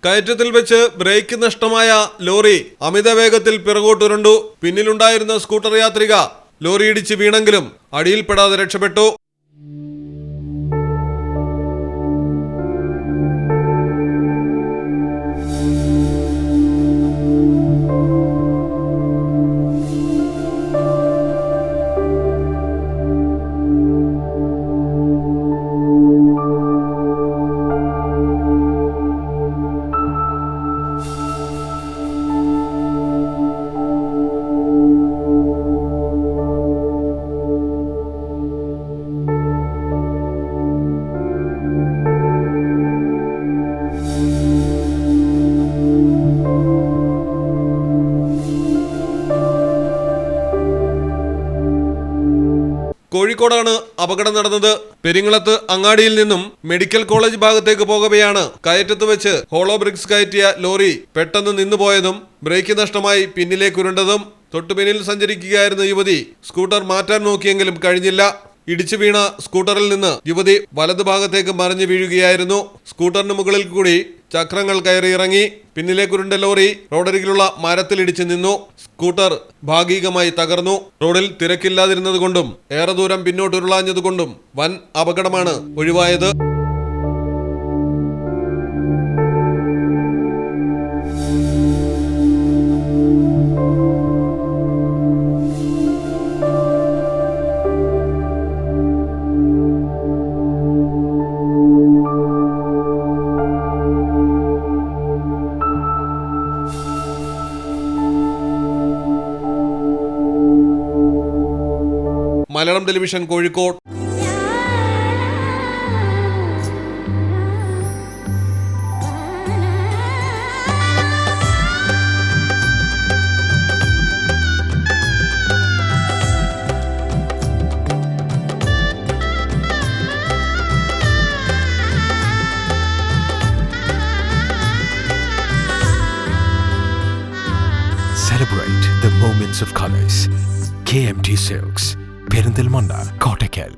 കയറ്റത്തിൽ വെച്ച് ബ്രേക്ക് നഷ്ടമായ ലോറി അമിത വേഗത്തിൽ പിറകോട്ടുരുണ്ടു. പിന്നിലുണ്ടായിരുന്ന സ്കൂട്ടർ യാത്രിക ലോറി ഇടിച്ച് വീണെങ്കിലും അടിയിൽപ്പെടാതെ രക്ഷപ്പെട്ടു. കോഴിക്കോടാണ് അപകടം നടന്നത്. പെരിങ്ങളത്ത് അങ്ങാടിയിൽ നിന്നും മെഡിക്കൽ കോളേജ് ഭാഗത്തേക്ക് പോകവെയാണ് കയറ്റത്ത് വെച്ച് ഹോളോ ബ്രിക്സ് കയറ്റിയ ലോറി പെട്ടെന്ന് നിന്നുപോയതും ബ്രേക്ക് നഷ്ടമായി പിന്നിലേക്കുരുണ്ടതും. തൊട്ടുപിന്നിൽ സഞ്ചരിക്കുകയായിരുന്ന യുവതി സ്കൂട്ടർ മാറ്റാൻ നോക്കിയെങ്കിലും കഴിഞ്ഞില്ല. ഇടിച്ചു വീണ സ്കൂട്ടറിൽ നിന്ന് യുവതി വലതുഭാഗത്തേക്ക് മറിഞ്ഞു വീഴുകയായിരുന്നു. സ്കൂട്ടറിന് മുകളിൽ കൂടി ചക്രങ്ങൾ കയറിയിറങ്ങി. പിന്നിലേക്കുരുണ്ട ലോറി റോഡരികിലുള്ള മരത്തിലിടിച്ചു നിന്നു. സ്കൂട്ടർ ഭാഗികമായി തകർന്നു. റോഡിൽ തിരക്കില്ലാതിരുന്നതുകൊണ്ടും ഏറെ ദൂരം പിന്നോട്ടുരുളാഞ്ഞതുകൊണ്ടും വൻ അപകടമാണ് ഒഴിവായത്. Malayalam television Kozhikode. Celebrate the moments of colors. KMT Silks, Perinthalmanna, Kottakkal.